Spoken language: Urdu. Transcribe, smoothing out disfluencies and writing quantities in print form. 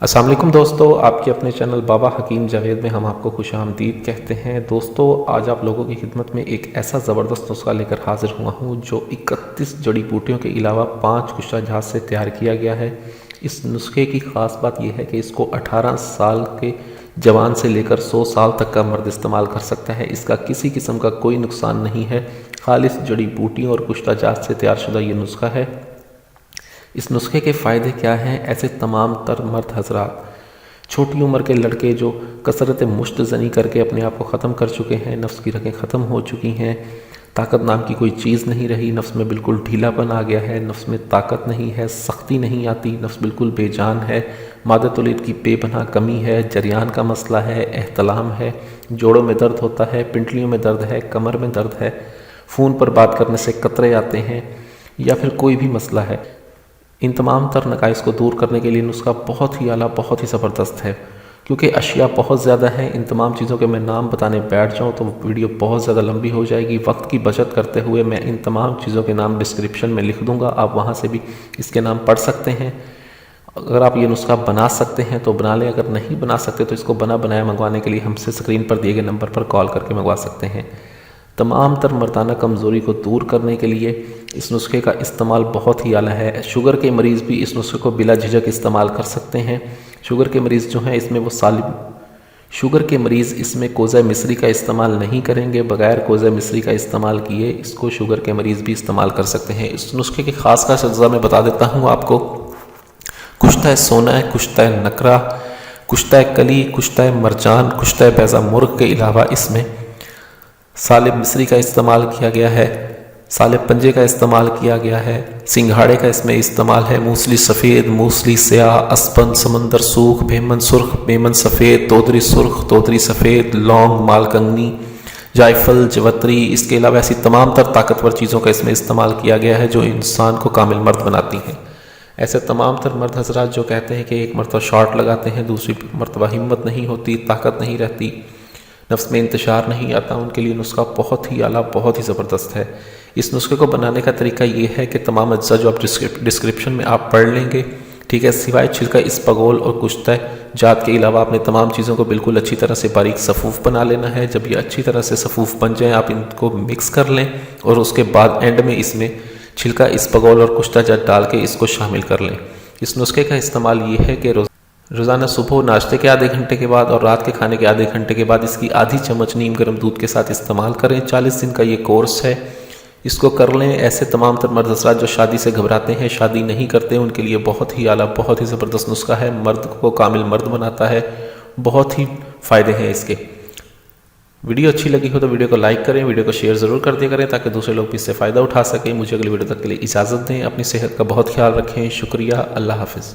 السلام علیکم دوستو، آپ کے اپنے چینل بابا حکیم جاوید میں ہم آپ کو خوش آمدید کہتے ہیں۔ دوستو، آج آپ لوگوں کی خدمت میں ایک ایسا زبردست نسخہ لے کر حاضر ہوا ہوں جو 31 جڑی بوٹیوں کے علاوہ 5 کشتہ جہاز سے تیار کیا گیا ہے۔ اس نسخے کی خاص بات یہ ہے کہ اس کو 18 سال کے جوان سے لے کر 100 سال تک کا مرد استعمال کر سکتا ہے۔ اس کا کسی قسم کا کوئی نقصان نہیں ہے۔ خالص جڑی بوٹیوں اور کشتہ جہاز سے تیار شدہ یہ نسخہ ہے۔ اس نسخے کے فائدے کیا ہیں؟ ایسے تمام تر مرد حضرات، چھوٹی عمر کے لڑکے جو کثرت مشت زنی کر کے اپنے آپ کو ختم کر چکے ہیں، نفس کی رگیں ختم ہو چکی ہیں، طاقت نام کی کوئی چیز نہیں رہی، نفس میں بالکل ڈھیلا پن آ گیا ہے، نفس میں طاقت نہیں ہے، سختی نہیں آتی، نفس بالکل بے جان ہے، مادہ تولید کی بے پناہ کمی ہے، جریان کا مسئلہ ہے، احتلام ہے، جوڑوں میں درد ہوتا ہے، پنڈلیوں میں درد ہے، کمر میں درد ہے، فون پر بات کرنے سے قطرے آتے ہیں، یا پھر کوئی بھی مسئلہ ہے، ان تمام تر نقائص کو دور کرنے کے لیے نسخہ بہت ہی اعلیٰ، بہت ہی زبردست ہے۔ کیونکہ اشیاء بہت زیادہ ہیں، ان تمام چیزوں کے میں نام بتانے بیٹھ جاؤں تو ویڈیو بہت زیادہ لمبی ہو جائے گی۔ وقت کی بچت کرتے ہوئے میں ان تمام چیزوں کے نام ڈسکرپشن میں لکھ دوں گا، آپ وہاں سے بھی اس کے نام پڑھ سکتے ہیں۔ اگر آپ یہ نسخہ بنا سکتے ہیں تو بنا لیں، اگر نہیں بنا سکتے تو اس کو بنایا منگوانے کے لیے ہم سے اسکرین پر دیے گئے نمبر پر کال کر کے منگوا سکتے ہیں۔ تمام تر مردانہ کمزوری کو دور کرنے کے لیے اس نسخے کا استعمال بہت ہی اعلیٰ ہے۔ شوگر کے مریض بھی اس نسخے کو بلا جھجک استعمال کر سکتے ہیں۔ شوگر کے مریض جو ہیں شوگر کے مریض اس میں کوزہ مصری کا استعمال نہیں کریں گے، بغیر کوزہ مصری کا استعمال کیے اس کو شوگر کے مریض بھی استعمال کر سکتے ہیں۔ اس نسخے کی خاص اجزاء میں بتا دیتا ہوں آپ کو۔ کشتہ سونا، کشتہ نکرہ، کشتہ کلی، کشتہ مرجان، کشتہ بیضہ مرغ کے علاوہ اس میں سالب مصری کا استعمال کیا گیا ہے، سالب پنجے کا استعمال کیا گیا ہے، سنگھاڑے کا اس میں استعمال ہے، موسلی سفید، موسلی سیاہ، اسپن، سمندر سوکھ، بھیمن سرخ، بھیمن سفید، تودری سرخ، تودری سفید، لونگ، مالکنگنی، جائفل، جوتری، اس کے علاوہ ایسی تمام تر طاقتور چیزوں کا اس میں استعمال کیا گیا ہے جو انسان کو کامل مرد بناتی ہیں۔ ایسے تمام تر مرد حضرات جو کہتے ہیں کہ ایک مرتبہ شاٹ لگاتے ہیں، دوسری مرتبہ ہمت نہیں ہوتی، طاقت نہیں رہتی، نفس میں انتشار نہیں آتا، ان کے لیے نسخہ بہت ہی اعلیٰ، بہت ہی زبردست ہے۔ اس نسخے کو بنانے کا طریقہ یہ ہے کہ تمام اجزاء جو آپ ڈسکرپشن میں آپ پڑھ لیں گے، ٹھیک ہے، سوائے چھلکا، اسپغول اور کشتہ جات کے علاوہ آپ نے تمام چیزوں کو بالکل اچھی طرح سے باریک صفوف بنا لینا ہے۔ جب یہ اچھی طرح سے صفوف بن جائیں آپ ان کو مکس کر لیں اور اس کے بعد اینڈ میں اس میں چھلکا، اسپغول اور کشتہ جات ڈال کے اس کو شامل کر لیں۔ اس نسخے کا استعمال یہ ہے کہ روزانہ صبح ناشتے کے آدھے گھنٹے کے بعد اور رات کے کھانے کے آدھے گھنٹے کے بعد اس کی آدھی چمچ نیم گرم دودھ کے ساتھ استعمال کریں۔ 40 دن کا یہ کورس ہے، اس کو کر لیں۔ ایسے تمام تر مرد حضرات جو شادی سے گھبراتے ہیں، شادی نہیں کرتے، ان کے لیے بہت ہی اعلیٰ، بہت ہی زبردست نسخہ ہے، مرد کو کامل مرد بناتا ہے، بہت ہی فائدے ہیں اس کے۔ ویڈیو اچھی لگی ہو تو ویڈیو کو لائک کریں، ویڈیو کو شیئر ضرور کر دیا کریں تاکہ دوسرے لوگ بھی اس سے فائدہ اٹھا سکیں۔ مجھے اگلی ویڈیو تک کے لیے اجازت دیں، اپنی صحت کا بہت خیال رکھیں۔ شکریہ، اللہ حافظ۔